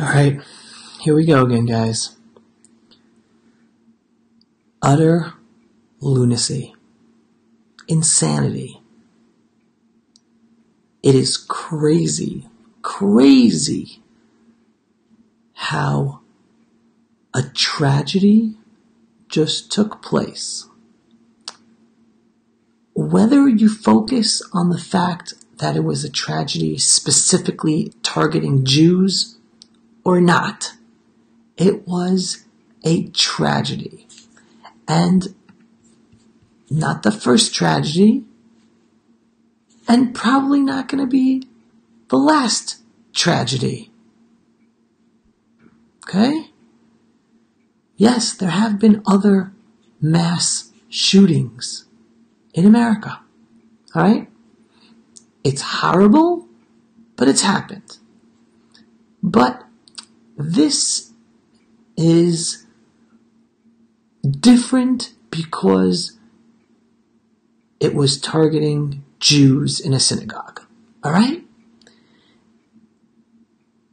Alright, here we go again, guys. Utter lunacy. Insanity. It is crazy how a tragedy just took place. Whether you focus on the fact that it was a tragedy specifically targeting Jews or not, it was a tragedy. And not the first tragedy, and probably not going to be the last tragedy. Okay? Yes, there have been other mass shootings in America. Alright? It's horrible, but it's happened. But this is different because it was targeting Jews in a synagogue. Alright?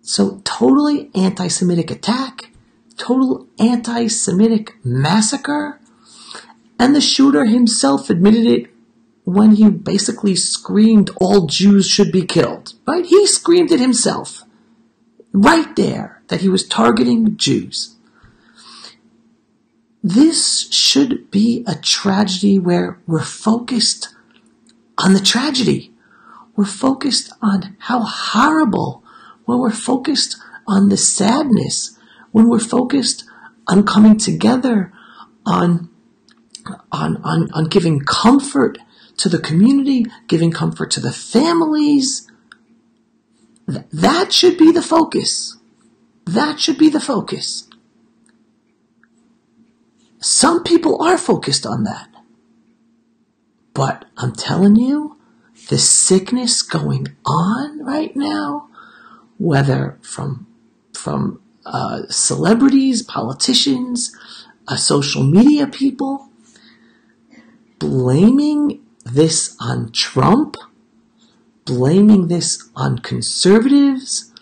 So totally anti-Semitic attack, total anti-Semitic massacre, and the shooter himself admitted it when he basically screamed all Jews should be killed. Right? He screamed it himself. Right there, that he was targeting Jews. This should be a tragedy where we're focused on the tragedy. We're focused on how horrible. When we're focused on the sadness. When we're focused on coming together, on giving comfort to the community, giving comfort to the families. That should be the focus. That should be the focus. Some people are focused on that. But I'm telling you, the sickness going on right now, whether from celebrities, politicians, social media people, blaming this on Trump, blaming this on conservatives,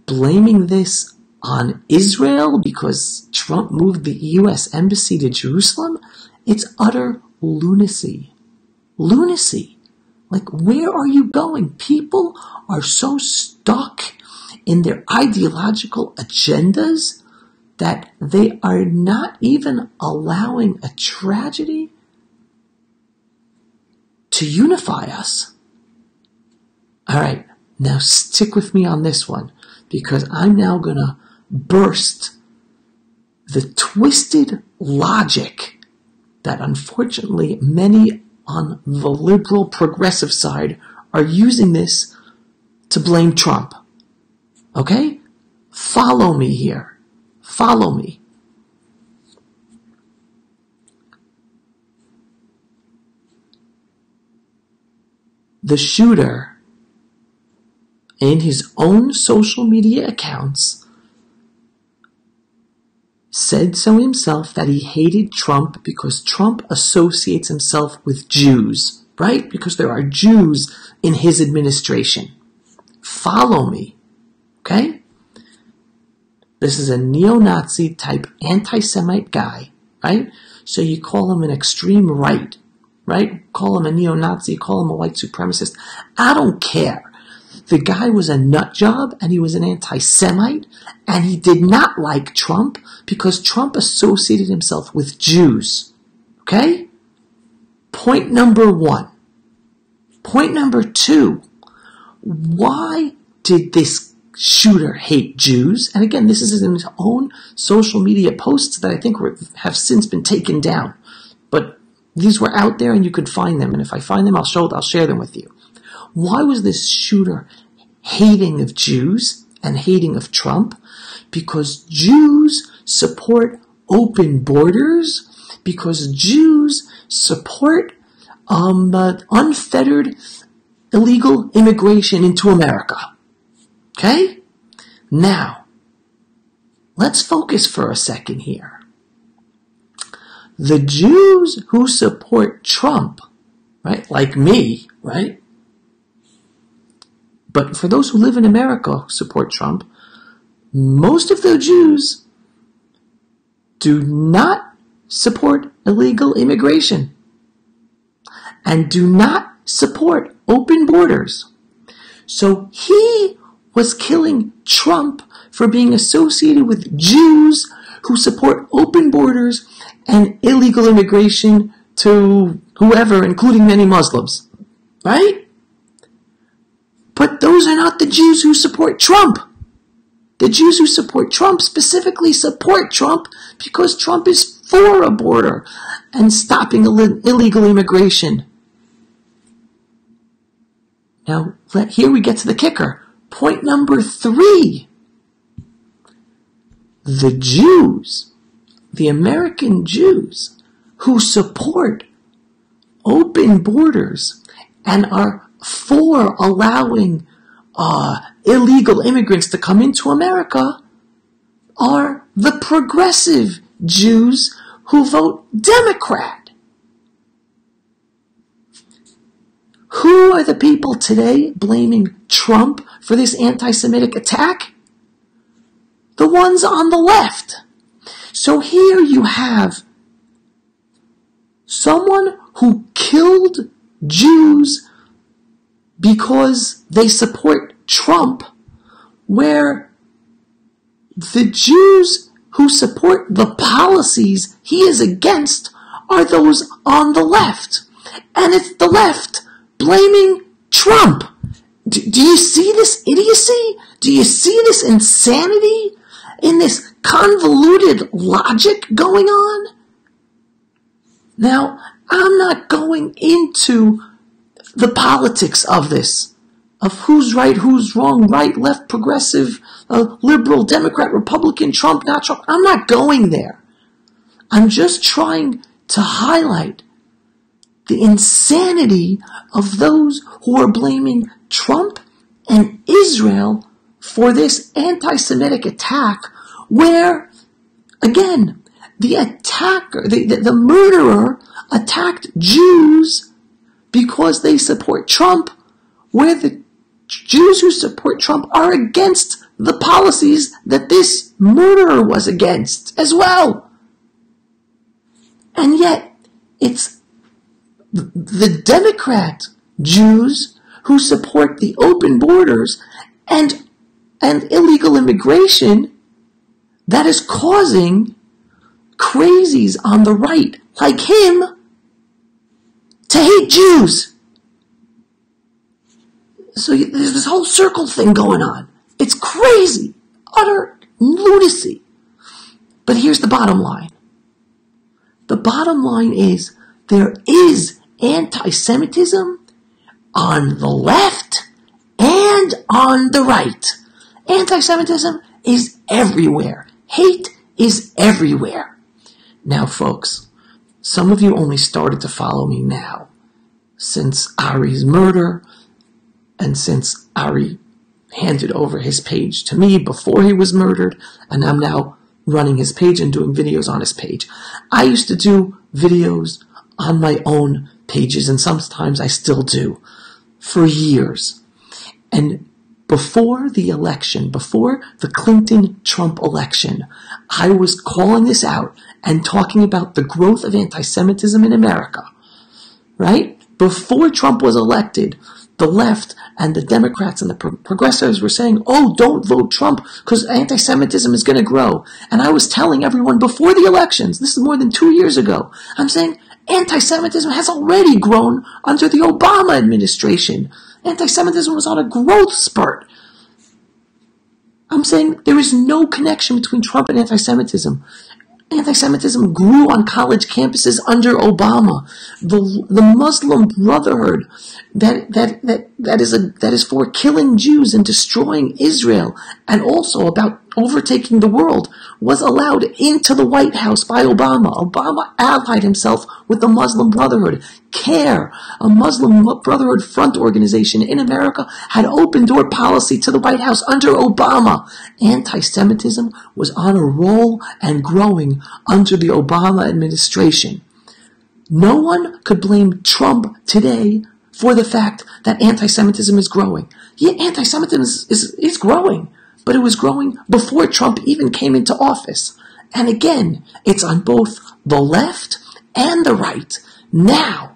blaming this on Israel because Trump moved the U.S. embassy to Jerusalem, it's utter lunacy. Lunacy. Like, where are you going? People are so stuck in their ideological agendas that they are not even allowing a tragedy to unify us. All right, now stick with me on this one, because I'm now going to burst the twisted logic that unfortunately many on the liberal progressive side are using this to blame Trump. Okay? Follow me here. Follow me. The shooter, in his own social media accounts, said so himself that he hated Trump because Trump associates himself with Jews, right? Because there are Jews in his administration. Follow me, okay? This is a neo-Nazi type anti-Semite guy, right? So you call him an extreme right? Call him a neo-Nazi, call him a white supremacist. I don't care. The guy was a nut job, and he was an anti-Semite, and he did not like Trump because Trump associated himself with Jews. Okay? Point number one. Point number two. Why did this shooter hate Jews? And again, this is in his own social media posts that I think have since been taken down. But these were out there and you could find them. And if I find them, I'll share them with you. Why was this shooter hating of Jews and hating of Trump? Because Jews support open borders, because Jews support unfettered illegal immigration into America. Okay? Now, let's focus for a second here. The Jews who support Trump, right, like me, right? But for those who live in America who support Trump, most of the Jews do not support illegal immigration and do not support open borders. So he was killing Trump for being associated with Jews who support open borders and illegal immigration to whoever, including many Muslims, right? But those are not the Jews who support Trump. The Jews who support Trump specifically support Trump because Trump is for a border and stopping illegal immigration. Now, here we get to the kicker. Point number 3. The Jews, the American Jews, who support open borders and are for allowing illegal immigrants to come into America, are the progressive Jews who vote Democrat. Who are the people today blaming Trump for this anti-Semitic attack? The ones on the left. So here you have someone who killed Jews because they support Trump, where the Jews who support the policies he is against are those on the left. And it's the left blaming Trump. Do you see this idiocy? Do you see this insanity in this convoluted logic going on? Now, I'm not going into the politics of this, of who's right, who's wrong, right, left, progressive, liberal, Democrat, Republican, Trump, not Trump. I'm not going there. I'm just trying to highlight the insanity of those who are blaming Trump and Israel for this anti-Semitic attack, where, again, the attacker, the murderer attacked Jews because they support Trump, where the Jews who support Trump are against the policies that this murderer was against as well. And yet, it's the Democrat Jews who support the open borders and illegal immigration that is causing crazies on the right, like him, to hate Jews. So there's this whole circle thing going on. It's crazy, utter lunacy. But here's the bottom line. The bottom line is there is anti-Semitism on the left and on the right. Anti-Semitism is everywhere. Hate is everywhere. Now, folks, some of you only started to follow me now since Ari's murder and since Ari handed over his page to me before he was murdered, and I'm now running his page and doing videos on his page. I used to do videos on my own pages, and sometimes I still do, for years. And before the election, before the Clinton-Trump election, I was calling this out and talking about the growth of anti-Semitism in America, right? Before Trump was elected, the left and the Democrats and the progressives were saying, oh, don't vote Trump because anti-Semitism is going to grow. And I was telling everyone before the elections, this is more than 2 years ago, I'm saying anti-Semitism has already grown under the Obama administration. Anti-Semitism was on a growth spurt. I'm saying there is no connection between Trump and anti-Semitism. Anti-Semitism grew on college campuses under Obama. The Muslim Brotherhood that is for killing Jews and destroying Israel, and also about overtaking the world, was allowed into the White House by Obama. Obama allied himself with the Muslim Brotherhood. CARE, a Muslim Brotherhood front organization in America, had open-door policy to the White House under Obama. Anti-Semitism was on a roll and growing under the Obama administration. No one could blame Trump today for the fact that anti-Semitism is growing. Yeah, anti-Semitism is growing. but it was growing before Trump even came into office. And again, it's on both the left and the right. Now,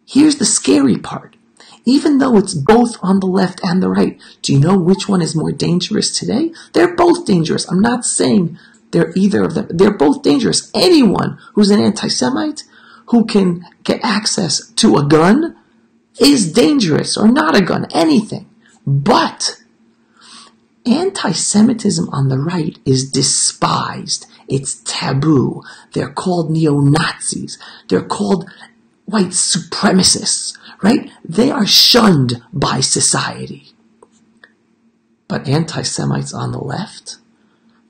here's the scary part. Even though it's both on the left and the right, do you know which one is more dangerous today? They're both dangerous. I'm not saying they're either of them. They're both dangerous. Anyone who's an anti-Semite who can get access to a gun is dangerous, or not a gun, anything. But anti-Semitism on the right is despised. It's taboo. They're called neo-Nazis. They're called white supremacists, right? They are shunned by society. But anti-Semites on the left,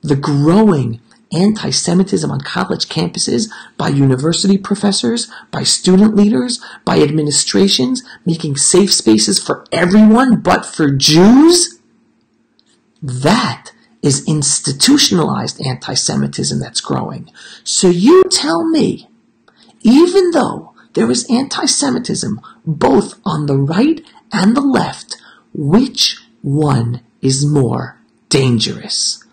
the growing anti-Semitism on college campuses by university professors, by student leaders, by administrations, making safe spaces for everyone but for Jews, that is institutionalized anti-Semitism that's growing. So you tell me, even though there is anti-Semitism both on the right and the left, which one is more dangerous?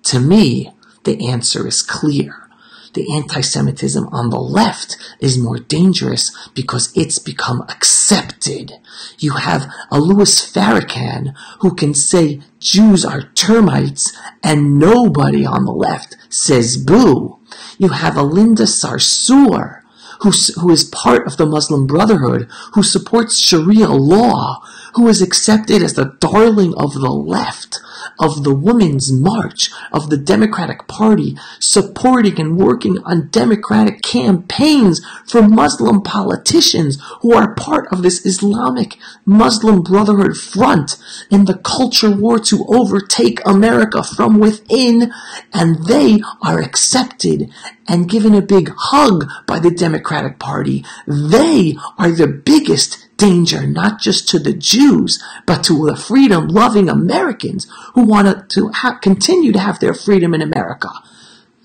To me, the answer is clear. The anti-Semitism on the left is more dangerous because it's become accepted. You have a Louis Farrakhan who can say Jews are termites and nobody on the left says boo. You have a Linda Sarsour who is part of the Muslim Brotherhood, who supports Sharia law, who is accepted as the darling of the left, of the Women's March, of the Democratic Party, supporting and working on democratic campaigns for Muslim politicians who are part of this Islamic Muslim Brotherhood front in the culture war to overtake America from within, and they are accepted and given a big hug by the Democratic Party. They are the biggest danger, not just to the Jews, but to the freedom-loving Americans who want to continue to have their freedom in America.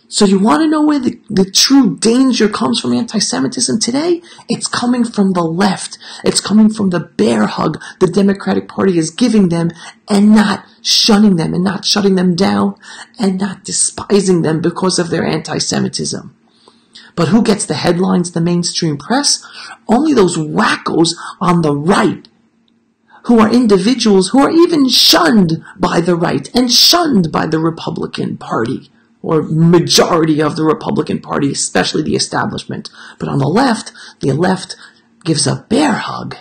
So you want to know where the true danger comes from anti-Semitism today? It's coming from the left. It's coming from the bear hug the Democratic Party is giving them and not shunning them and not shutting them down and not despising them because of their anti-Semitism. But who gets the headlines, the mainstream press? Only those wackos on the right, who are individuals who are even shunned by the right and shunned by the Republican Party, or majority of the Republican Party, especially the establishment. But on the left gives a bear hug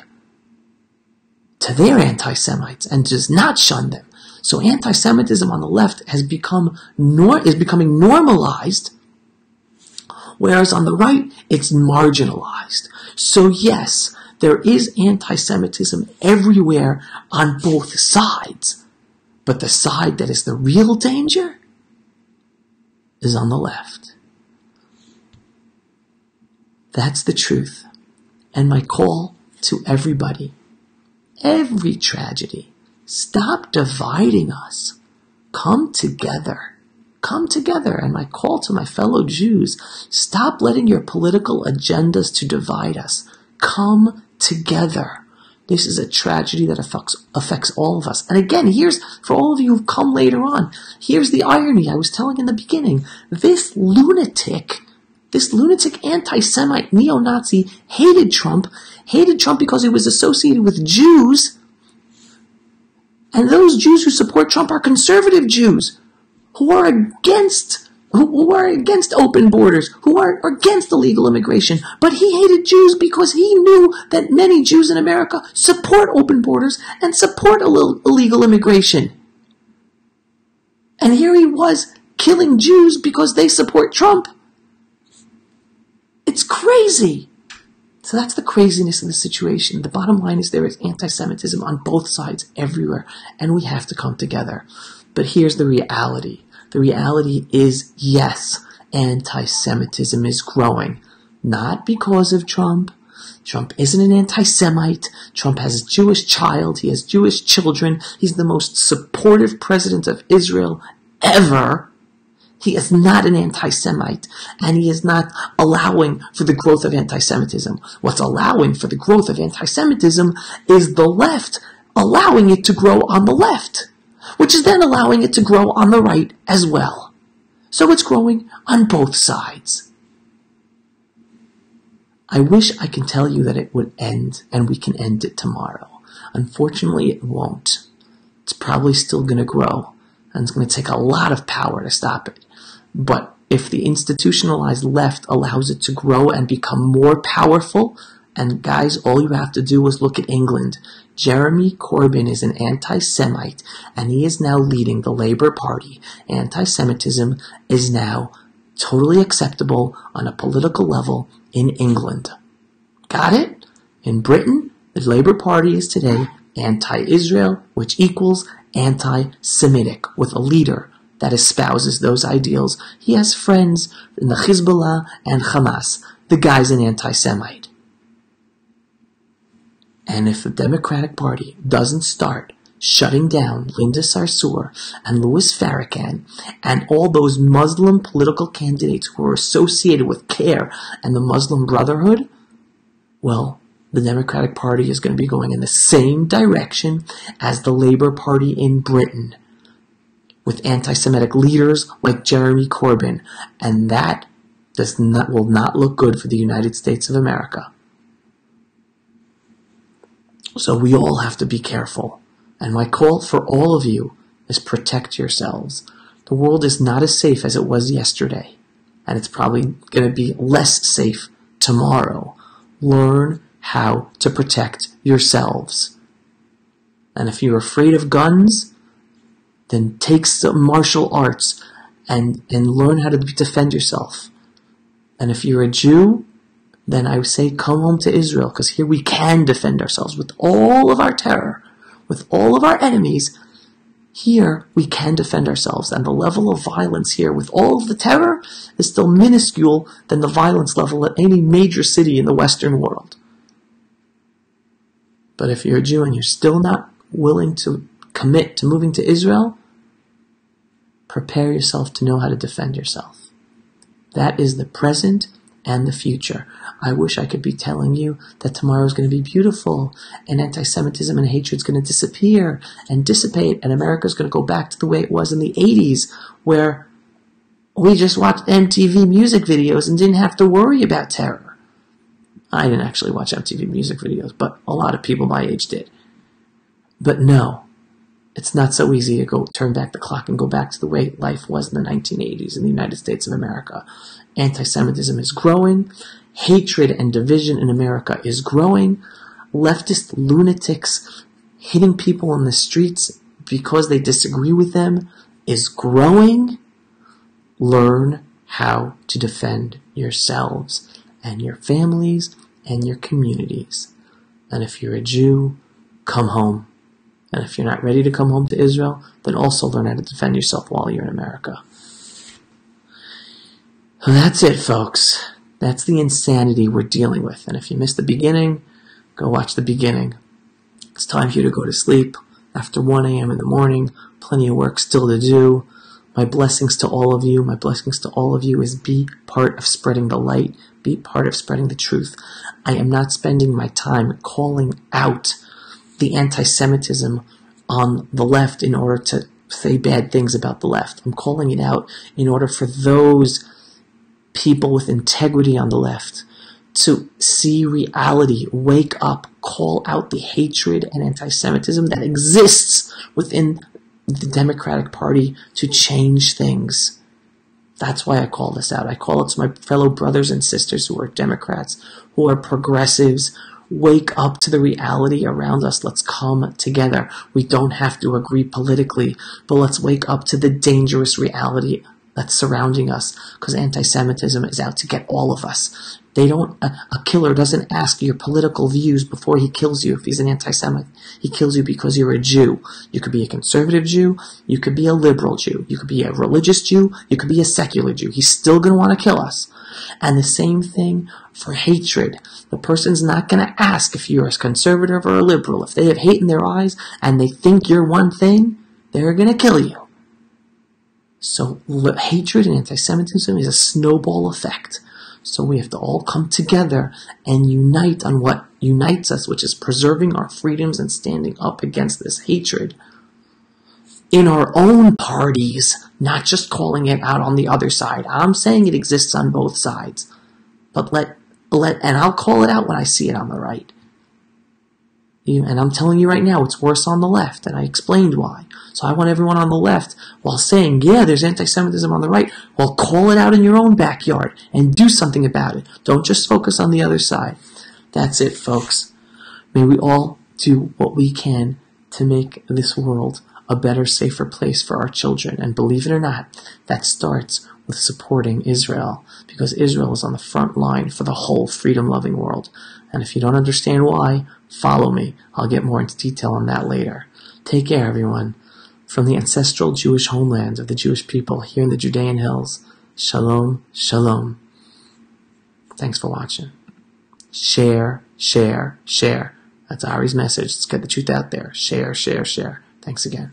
to their anti-Semites and does not shun them. So anti-Semitism on the left is becoming normalized, whereas on the right, it's marginalized. So yes, there is anti-Semitism everywhere on both sides. But the side that is the real danger is on the left. That's the truth. And my call to everybody, every tragedy, stop dividing us. Come together. Come together. And my call to my fellow Jews, stop letting your political agendas to divide us. Come together. This is a tragedy that affects all of us. And again, here's, for all of you who've come later on, here's the irony I was telling in the beginning. This lunatic anti-Semite neo-Nazi hated Trump because he was associated with Jews. And those Jews who support Trump are conservative Jews who are against open borders, who are against illegal immigration. But he hated Jews because he knew that many Jews in America support open borders and support illegal immigration. And here he was killing Jews because they support Trump. It's crazy. So that's the craziness of the situation. The bottom line is there is anti-Semitism on both sides everywhere, and we have to come together. But here's the reality. The reality is, yes, anti-Semitism is growing. Not because of Trump. Trump isn't an anti-Semite. Trump has a Jewish child. He has Jewish children. He's the most supportive president of Israel ever. He is not an anti-Semite, and he is not allowing for the growth of anti-Semitism. What's allowing for the growth of anti-Semitism is the left allowing it to grow on the left. which is then allowing it to grow on the right as well. So it's growing on both sides. I wish I can tell you that it would end and we can end it tomorrow. Unfortunately, it won't. It's probably still going to grow, and it's going to take a lot of power to stop it. But if the institutionalized left allows it to grow and become more powerful, and guys, all you have to do is look at England. Jeremy Corbyn is an anti-Semite, and he is now leading the Labour Party. Anti-Semitism is now totally acceptable on a political level in England. Got it? In Britain, the Labour Party is today anti-Israel, which equals anti-Semitic, with a leader that espouses those ideals. He has friends in the Hezbollah and Hamas. The guy's an anti-Semite. And if the Democratic Party doesn't start shutting down Linda Sarsour and Louis Farrakhan and all those Muslim political candidates who are associated with CARE and the Muslim Brotherhood, well, the Democratic Party is going to be going in the same direction as the Labour Party in Britain, with anti-Semitic leaders like Jeremy Corbyn, and that will not look good for the United States of America. So we all have to be careful. And my call for all of you is protect yourselves. The world is not as safe as it was yesterday, and it's probably going to be less safe tomorrow. Learn how to protect yourselves. And if you're afraid of guns, then take some martial arts and learn how to defend yourself. And if you're a Jew, then I would say come home to Israel, because here we can defend ourselves with all of our terror, with all of our enemies. Here we can defend ourselves, and the level of violence here with all of the terror is still minuscule than the violence level at any major city in the Western world. But if you're a Jew and you're still not willing to commit to moving to Israel, prepare yourself to know how to defend yourself. That is the present and the future. I wish I could be telling you that tomorrow is going to be beautiful and anti-Semitism and hatred is going to disappear and dissipate and America is going to go back to the way it was in the 80s, where we just watched MTV music videos and didn't have to worry about terror. I didn't actually watch MTV music videos, but a lot of people my age did. But no, it's not so easy to go turn back the clock and go back to the way life was in the 1980s in the United States of America. Anti-Semitism is growing. Hatred and division in America is growing. Leftist lunatics hitting people in the streets because they disagree with them is growing. Learn how to defend yourselves and your families and your communities. And if you're a Jew, come home. And if you're not ready to come home to Israel, then also learn how to defend yourself while you're in America. So that's it, folks. That's the insanity we're dealing with. And if you missed the beginning, go watch the beginning. It's time for you to go to sleep. After 1 a.m. in the morning, plenty of work still to do. My blessings to all of you. My blessings to all of you is be part of spreading the light. Be part of spreading the truth. I am not spending my time calling out the anti-Semitism on the left in order to say bad things about the left. I'm calling it out in order for those people with integrity on the left to see reality, wake up, call out the hatred and anti-Semitism that exists within the Democratic Party to change things. That's why I call this out. I call it to my fellow brothers and sisters who are Democrats, who are progressives. Wake up to the reality around us. Let's come together. We don't have to agree politically, but let's wake up to the dangerous reality that's surrounding us, because anti-Semitism is out to get all of us. A killer doesn't ask your political views before he kills you if he's an anti-Semite. He kills you because you're a Jew. You could be a conservative Jew. You could be a liberal Jew. You could be a religious Jew. You could be a secular Jew. He's still going to want to kill us. And the same thing for hatred. The person's not going to ask if you're a conservative or a liberal. If they have hate in their eyes and they think you're one thing, they're going to kill you. So hatred and anti-Semitism is a snowball effect. So we have to all come together and unite on what unites us, which is preserving our freedoms and standing up against this hatred. in our own parties, not just calling it out on the other side. I'm saying it exists on both sides. But and I'll call it out when I see it on the right. And I'm telling you right now, it's worse on the left, and I explained why. So I want everyone on the left, while saying, yeah, there's anti-Semitism on the right, well, call it out in your own backyard and do something about it. Don't just focus on the other side. That's it, folks. May we all do what we can to make this world a better, safer place for our children. And believe it or not, that starts with supporting Israel, because Israel is on the front line for the whole freedom-loving world. And if you don't understand why, follow me. I'll get more into detail on that later. Take care, everyone. From the ancestral Jewish homeland of the Jewish people here in the Judean hills, shalom, shalom. Thanks for watching. Share, share, share. That's Ari's message. Let's get the truth out there. Share, share, share. Thanks again.